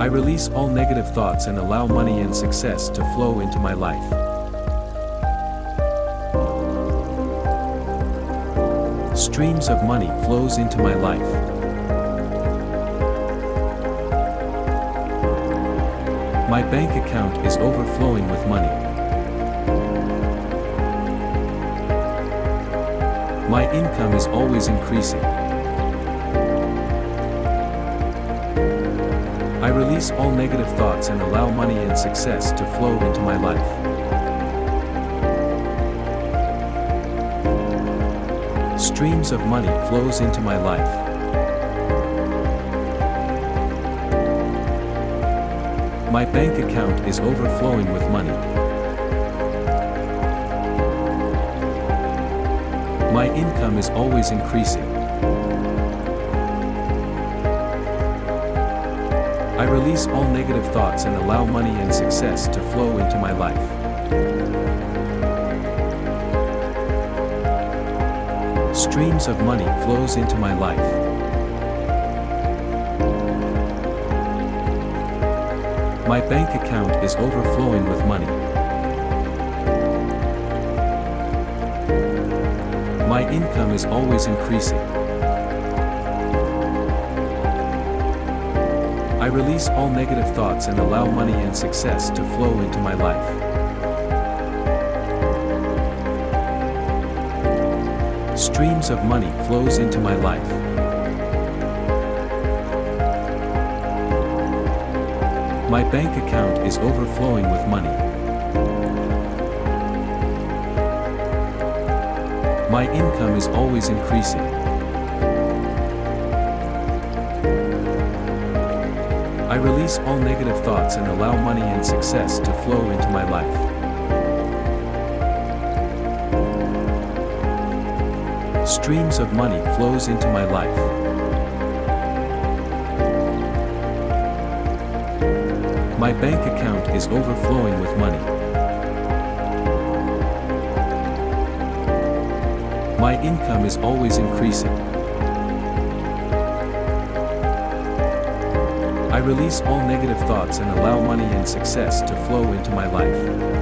release all negative thoughts and allow money and success to flow into my life. Streams of money flows into my life. My bank account is overflowing with money. My income is always increasing. I release all negative thoughts and allow money and success to flow into my life. Streams of money flows into my life. My bank account is overflowing with money. My income is always increasing. I release all negative thoughts and allow money and success to flow into my life. Streams of money flows into my life. My bank account is overflowing with money. My income is always increasing. I release all negative thoughts and allow money and success to flow into my life. Streams of money flows into my life. My bank account is overflowing with money. My income is always increasing. I release all negative thoughts and allow money and success to flow into my life. Streams of money flows into my life. My bank account is overflowing with money. My income is always increasing. I release all negative thoughts and allow money and success to flow into my life.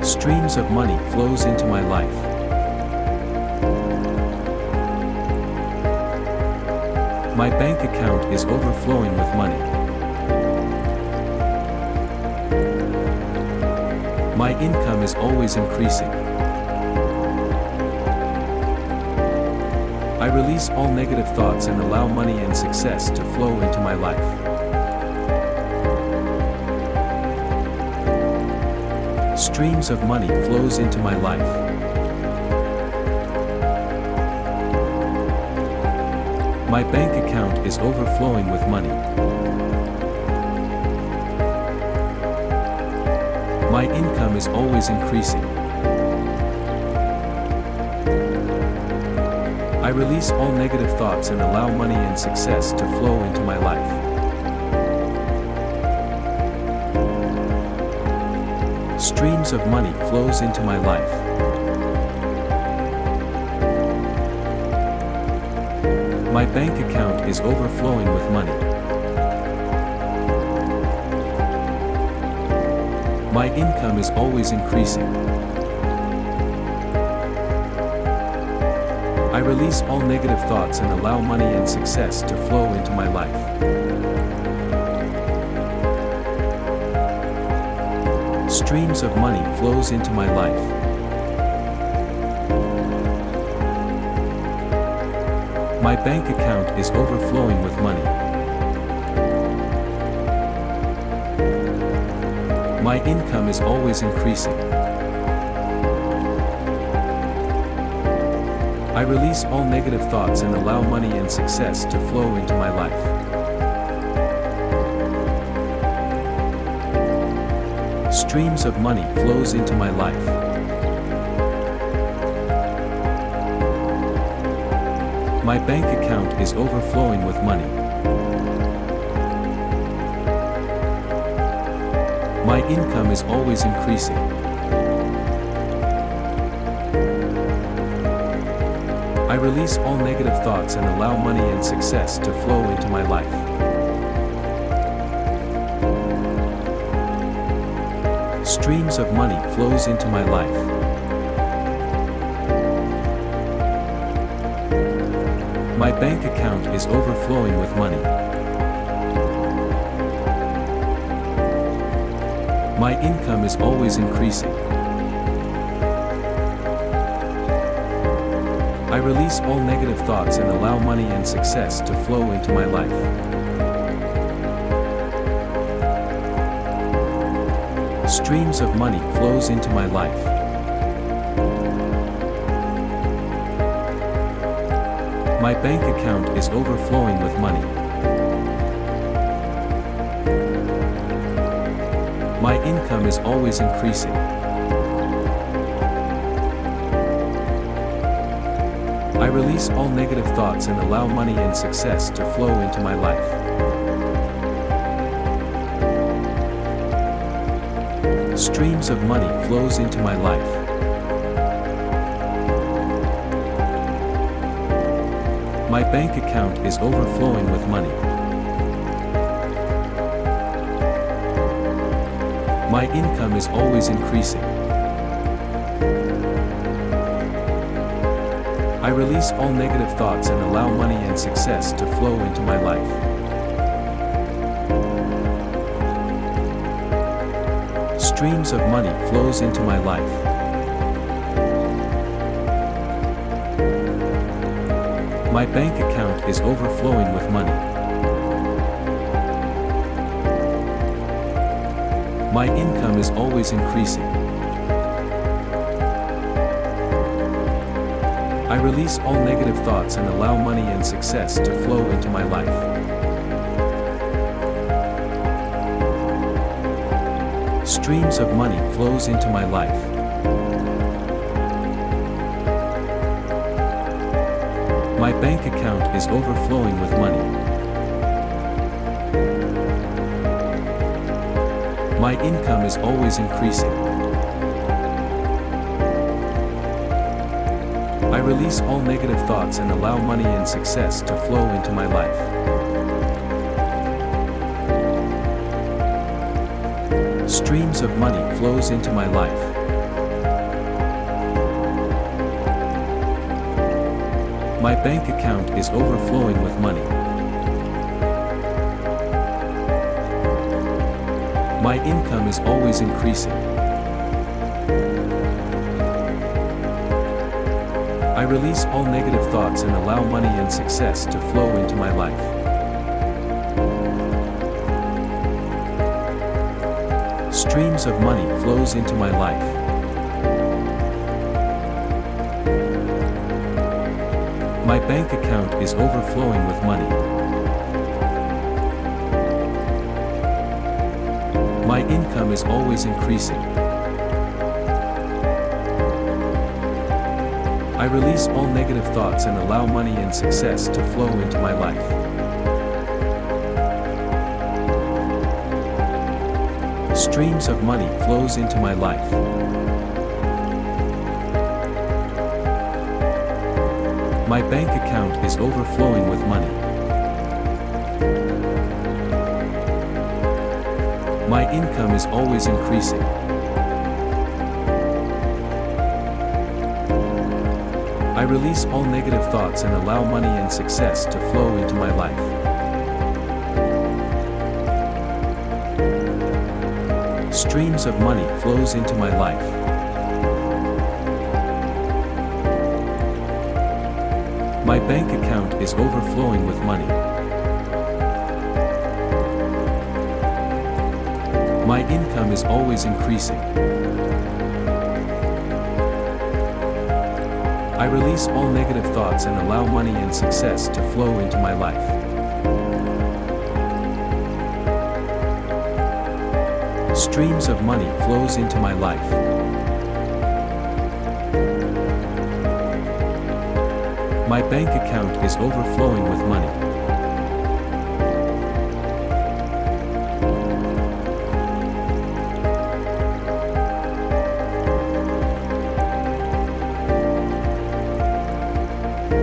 Streams of money flows into my life. My bank account is overflowing with money. My income is always increasing. I release all negative thoughts and allow money and success to flow into my life. Streams of money flows into my life. My bank account is overflowing with money. My income is always increasing. I release all negative thoughts and allow money and success to flow into my life. Streams of money flows into my life. My bank account is overflowing with money. My income is always increasing. I release all negative thoughts and allow money and success to flow into my life. Streams of money flows into my life. My bank account is overflowing with money. My income is always increasing. I release all negative thoughts and allow money and success to flow into my life. Streams of money flows into my life. My bank account is overflowing with money. My income is always increasing. I I release all negative thoughts and allow money and success to flow into my life. Streams of money flows into my life. My bank account is overflowing with money. My income is always increasing. I release all negative thoughts and allow money and success to flow into my life. Streams of money flows into my life. My bank account is overflowing with money. My income is always increasing. I release all negative thoughts and allow money and success to flow into my life. Streams of money flows into my life. My bank account is overflowing with money. My income is always increasing. I release all negative thoughts and allow money and success to flow into my life. Streams of money flows into my life. My bank account is overflowing with money. My income is always increasing. I release all negative thoughts and allow money and success to flow into my life. Streams of money flows into my life. My bank account is overflowing with money. My income is always increasing. I release all negative thoughts and allow money and success to flow into my life. Streams of money flows into my life. My bank account is overflowing with money. My income is always increasing. I release all negative thoughts and allow money and success to flow into my life. Streams of money flows into my life. My bank account is overflowing with money. My income is always increasing. I release all negative thoughts and allow money and success to flow into my life. Streams of money flows into my life. My bank account is overflowing with money. My income is always increasing. I release all negative thoughts and allow money and success to flow into my life. Streams of money flows into my life. My bank account is overflowing with money. My income is always increasing. I release all negative thoughts and allow money and success to flow into my life. Streams of money flows into my life. My bank account is overflowing with money.